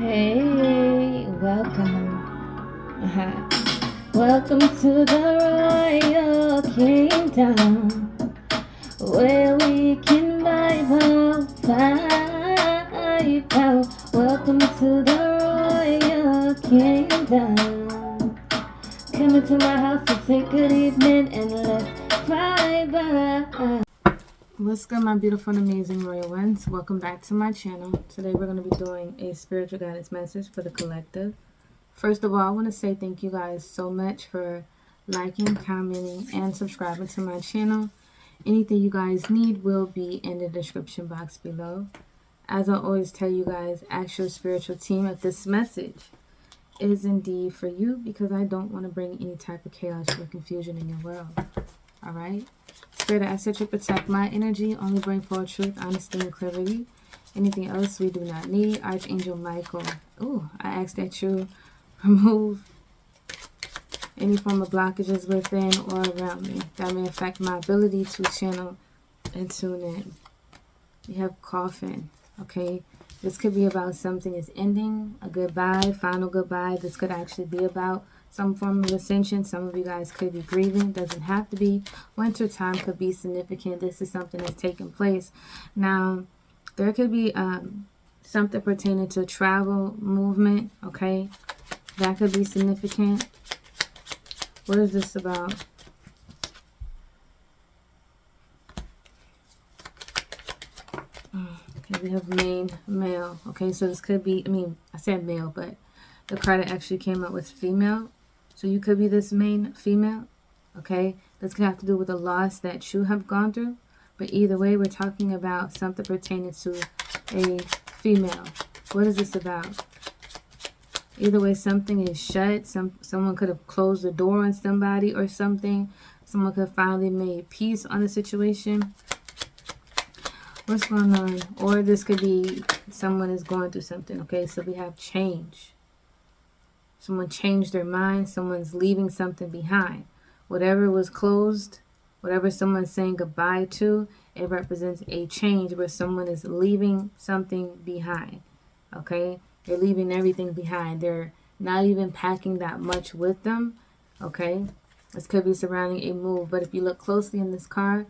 Hey, welcome. Welcome to the Royal Kingdom, where we can vibe out. Welcome to the Royal Kingdom. Come into my house to say good evening and let's vibe out. What's good, my beautiful and amazing royal ones? Welcome back to my channel. Today we're going to be doing a spiritual guidance message for the collective. First of all, I want to say thank you guys so much for liking, commenting, and subscribing to my channel. Anything you guys need will be in the description box below. As I always tell you guys, ask your spiritual team if this message is indeed for you, because I don't want to bring any type of chaos or confusion in your world. Alright? Spirit, I ask that you protect my energy, only bring forward truth, honesty, and clarity. Anything else we do not need. Archangel Michael, I ask that you remove any form of blockages within or around me that may affect my ability to channel and tune in. We have coffin, okay? This could be about something is ending, a goodbye, final goodbye. This could actually be about some form of ascension. Some of you guys could be grieving. Doesn't have to be. Winter time could be significant. This is something that's taking place. Now, there could be something pertaining to travel, movement, okay? That could be significant. What is this about? Okay, we have male. Okay, so this could be, I said male, but the card that actually came out was female. So you could be this main female. Okay, this could have to do with the loss that you have gone through. But either way, we're talking about something pertaining to a female. What is this about? Either way, something is shut. Someone could have closed the door on somebody or something. Someone could have finally made peace on the situation. What's going on? Or this could be someone is going through something. Okay, so we have change. Someone changed their mind. Someone's leaving something behind. Whatever was closed, whatever someone's saying goodbye to, it represents a change where someone is leaving something behind. Okay? They're leaving everything behind. They're not even packing that much with them. Okay? This could be surrounding a move. But if you look closely in this card,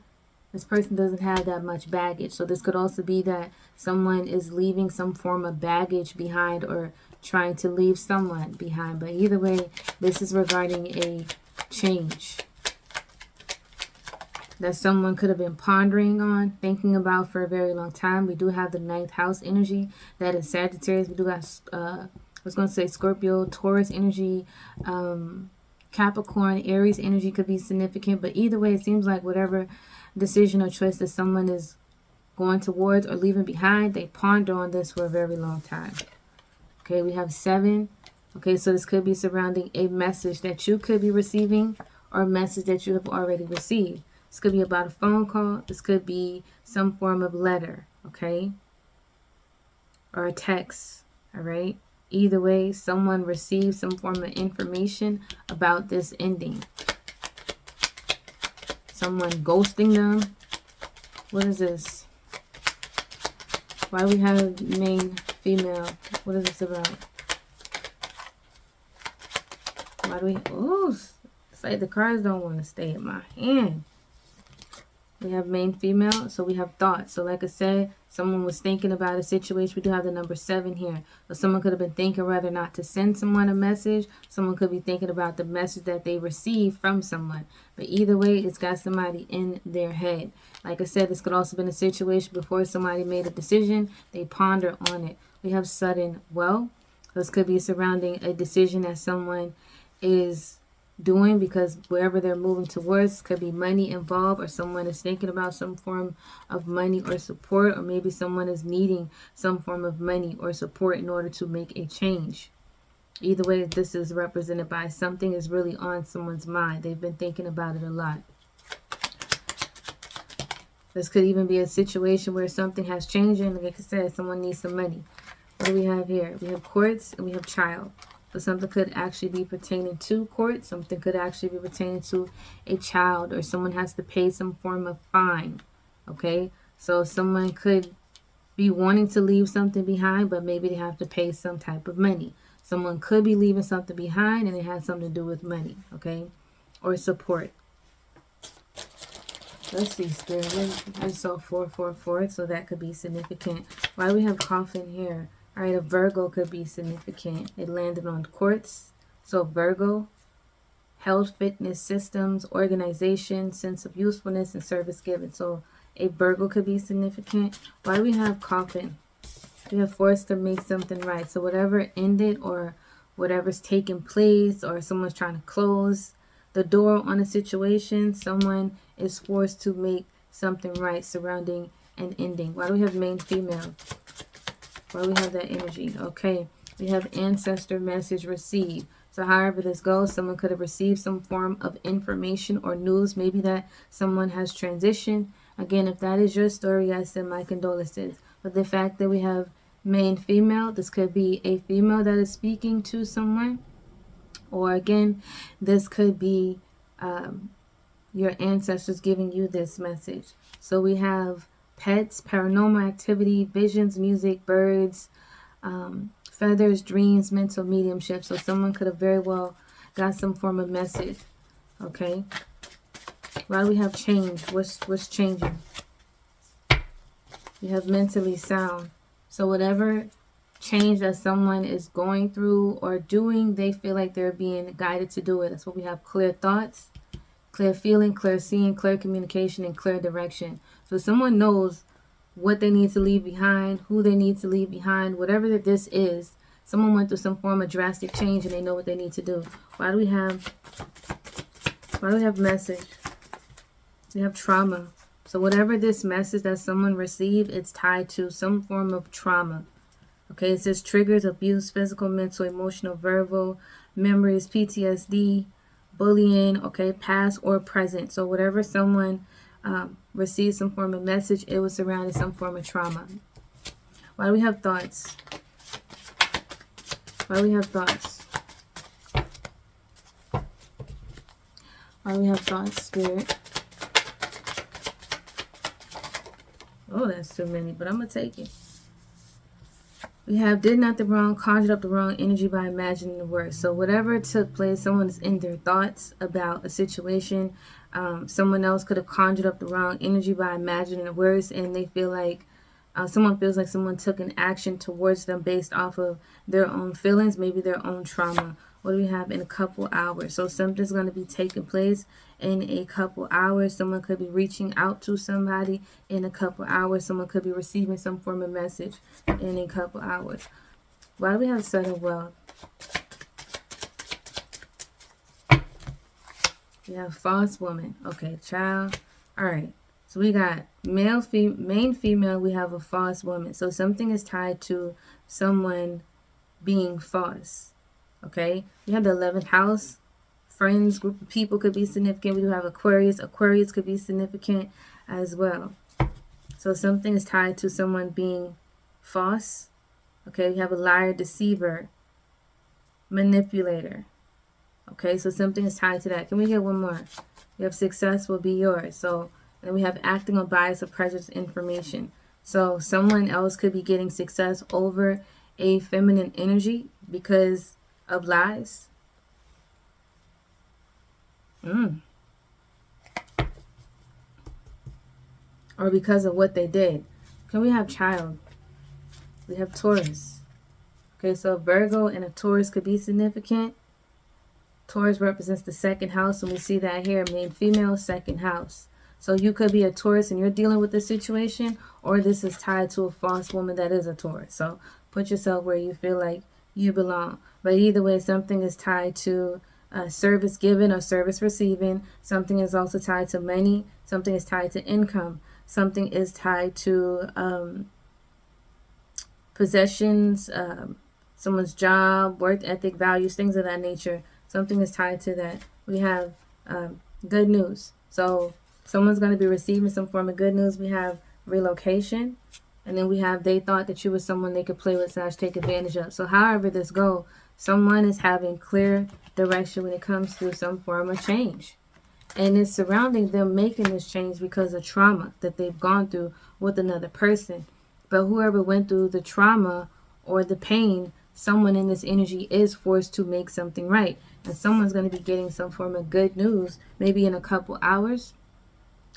this person doesn't have that much baggage. So this could also be that someone is leaving some form of baggage behind or trying to leave someone behind. But either way, this is regarding a change that someone could have been pondering on, thinking about for a very long time. We do have the 9th house energy. That is Sagittarius. We do have, I was going to say Scorpio, Taurus energy, Capricorn, Aries energy could be significant. But either way, it seems like whatever decision or choice that someone is going towards or leaving behind, they ponder on this for a very long time. Okay, we have 7. Okay, so this could be surrounding a message that you could be receiving or a message that you have already received. This could be about a phone call. This could be some form of letter, okay? Or a text, all right? Either way, someone received some form of information about this ending. Someone ghosting them. What is this? Why we have main female? What is this about? Why do we... Oh, it's like the cards don't want to stay in my hand. We have main female, so we have thoughts. So like I said, someone was thinking about a situation. We do have the number 7 here. So someone could have been thinking whether or not to send someone a message. Someone could be thinking about the message that they received from someone. But either way, it's got somebody in their head. Like I said, this could also have been a situation before somebody made a decision. They ponder on it. We have sudden wealth. This could be surrounding a decision that someone is doing, because wherever they're moving towards could be money involved, or someone is thinking about some form of money or support, or maybe someone is needing some form of money or support in order to make a change. Either way, this is represented by something is really on someone's mind. They've been thinking about it a lot. This could even be a situation where something has changed, and like I said, someone needs some money. What do we have here? We have courts and we have child. So something could actually be pertaining to court. Something could actually be pertaining to a child, or someone has to pay some form of fine. Okay? So someone could be wanting to leave something behind, but maybe they have to pay some type of money. Someone could be leaving something behind and it has something to do with money, okay? Or support. Let's see, Spirit. We saw 444, so that could be significant. Why do we have coffin here? All right, a Virgo could be significant. It landed on quartz. So Virgo, health, fitness, systems, organization, sense of usefulness, and service given. So a Virgo could be significant. Why do we have coffin? We have forced to make something right. So whatever ended or whatever's taking place or someone's trying to close the door on a situation, someone is forced to make something right surrounding an ending. Why do we have main female? Why do we have that energy? Okay, we have ancestor message received. So however this goes, someone could have received some form of information or news, maybe that someone has transitioned. Again, if that is your story, I send my condolences. But the fact that we have main female, this could be a female that is speaking to someone. Or again, this could be your ancestors giving you this message. So we have pets, paranormal activity, visions, music, birds, feathers, dreams, mental mediumship. So someone could have very well got some form of message. Okay. Why do we have change? What's changing? We have mentally sound. So whatever change that someone is going through or doing, they feel like they're being guided to do it. That's what we have: clear thoughts, clear feeling, clear seeing, clear communication, and clear direction. So someone knows what they need to leave behind, who they need to leave behind, whatever this is. Someone went through some form of drastic change and they know what they need to do. Why do we have message? We have trauma. So whatever this message that someone received, it's tied to some form of trauma. Okay, it says triggers, abuse, physical, mental, emotional, verbal, memories, PTSD, bullying, okay, past or present. So whatever someone receives some form of message, it was surrounded some form of trauma. Why do we have thoughts? Why do we have thoughts? Why do we have thoughts, Spirit? Oh, that's too many, but I'm going to take it. We have did not the wrong, conjured up the wrong energy by imagining the worst. So whatever took place, someone is in their thoughts about a situation. Someone else could have conjured up the wrong energy by imagining the worst, and they feel like someone feels like someone took an action towards them based off of their own feelings, maybe their own trauma. What do we have? In a couple hours? So something's going to be taking place in a couple hours. Someone could be reaching out to somebody in a couple hours. Someone could be receiving some form of message in a couple hours. Why do we have sudden wealth? We have false woman. Okay, child. All right. So we got male, main female. We have a false woman. So something is tied to someone being false. Okay, we have the 11th house. Friends, group of people could be significant. We do have Aquarius. Aquarius could be significant as well. So something is tied to someone being false. Okay, we have a liar, deceiver, manipulator. Okay, so something is tied to that. Can we get one more? We have success will be yours. So then we have acting on bias or prejudice information. So someone else could be getting success over a feminine energy because of lies. Or because of what they did. Can we have child? We have Taurus. Okay, so Virgo and a Taurus could be significant. Taurus represents the second house, and we see that here, main female, second house. So you could be a Taurus and you're dealing with this situation, or this is tied to a false woman that is a Taurus. So put yourself where you feel like you belong. But either way, something is tied to service given or service receiving. Something is also tied to money. Something is tied to income. Something is tied to possessions, someone's job, work ethic, values, things of that nature. Something is tied to that. We have good news. So someone's going to be receiving some form of good news. We have relocation. And then we have they thought that you were someone they could play with / take advantage of. So however this go, someone is having clear direction when it comes to some form of change. And it's surrounding them making this change because of trauma that they've gone through with another person. But whoever went through the trauma or the pain, someone in this energy is forced to make something right. And someone's going to be getting some form of good news, maybe in a couple hours.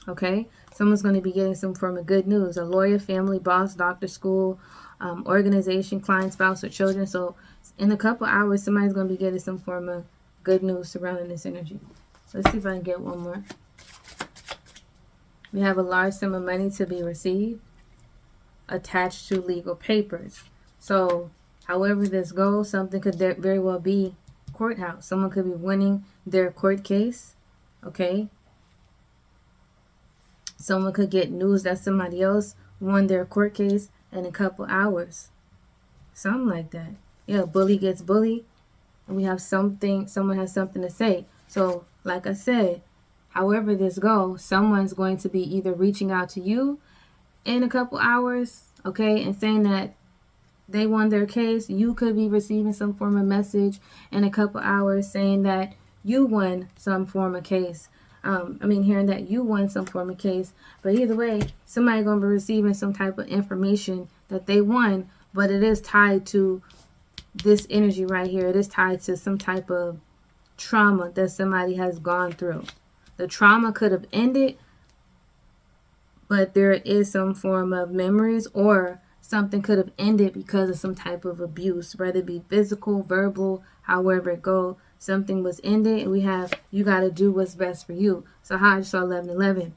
Okay? Someone's going to be getting some form of good news. A lawyer, family, boss, doctor, school, organization, client, spouse, or children. So in a couple hours, somebody's going to be getting some form of good news surrounding this energy. Let's see if I can get one more. We have a large sum of money to be received attached to legal papers. So however this goes, something could very well be courthouse. Someone could be winning their court case. Okay? Someone could get news that somebody else won their court case in a couple hours. Something like that. Yeah, bully gets bullied. And we have something, someone has something to say. So, like I said, however this goes, someone's going to be either reaching out to you in a couple hours, okay, and saying that they won their case. You could be receiving some form of message in a couple hours saying that you won some form of case. Hearing that you won some form of case. But either way, somebody's going to be receiving some type of information that they won, but it is tied to this energy right here. It is tied to some type of trauma that somebody has gone through. The trauma could have ended, but there is some form of memories, or something could have ended because of some type of abuse, whether it be physical, verbal, however it goes. Something was ended, and we have, you got to do what's best for you. So how I just saw 1111.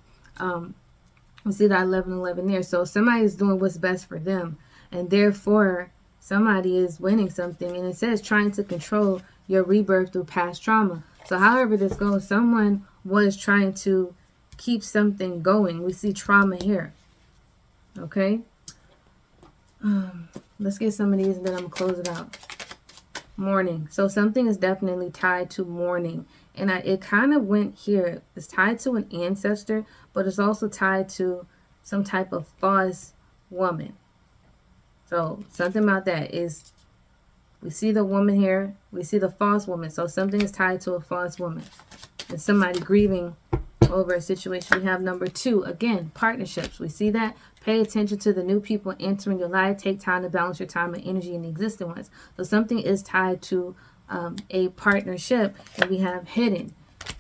We see that 1111 there. So somebody is doing what's best for them, and therefore somebody is winning something. And it says trying to control your rebirth through past trauma. So however this goes, someone was trying to keep something going. We see trauma here. Okay. Let's get some of these and then I'm going to close it out. Mourning. So something is definitely tied to mourning. And it kind of went here. It's tied to an ancestor, but it's also tied to some type of false woman. So something about that is, we see the woman here. We see the false woman. So something is tied to a false woman. And somebody grieving over a situation. We have number 2. Again, partnerships. We see that. Pay attention to the new people entering your life. Take time to balance your time and energy in the existing ones. So something is tied to a partnership. And we have hidden.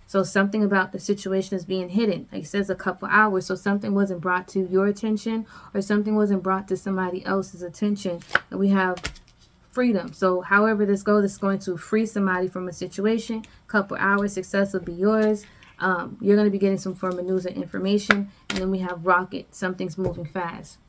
So something about the situation is being hidden. Like it says a couple hours. So something wasn't brought to your attention, or something wasn't brought to somebody else's attention. And we have freedom. So however this goes, it's going to free somebody from a situation. Couple hours, success will be yours. You're going to be getting some form of news and information. And then we have rocket. Something's moving fast.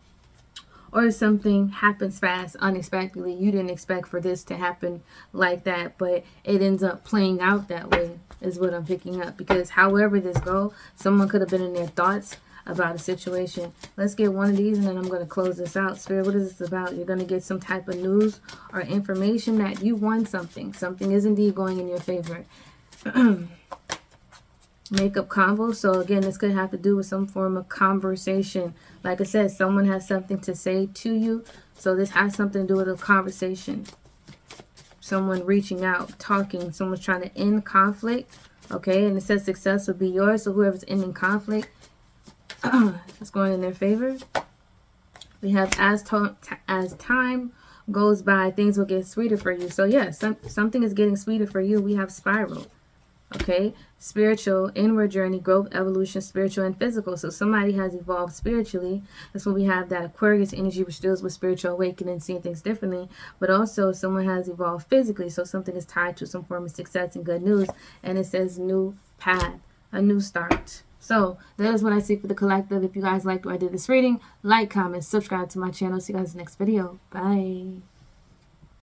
Or something happens fast, unexpectedly. You didn't expect for this to happen like that, but it ends up playing out that way, is what I'm picking up. Because however this goes, someone could have been in their thoughts about a situation. Let's get one of these and then I'm going to close this out. Spirit, what is this about? You're going to get some type of news or information that you won something. Something is indeed going in your favor. Makeup convo. So again, this could have to do with some form of conversation. Like I said, someone has something to say to you. So this has something to do with a conversation. Someone reaching out, talking. Someone's trying to end conflict. Okay, and it says success will be yours. So whoever's ending conflict, it's going in their favor. We have as time goes by, things will get sweeter for you. So yes, something is getting sweeter for you. We have spiral. Okay, spiritual, inward journey, growth, evolution, spiritual and physical. So somebody has evolved spiritually. That's when we have that Aquarius energy, which deals with spiritual awakening, seeing things differently. But also someone has evolved physically. So something is tied to some form of success and good news. And it says new path, a new start. So that is what I see for the collective. If you guys liked what I did this reading, like, comment, subscribe to my channel. See you guys in the next video. Bye.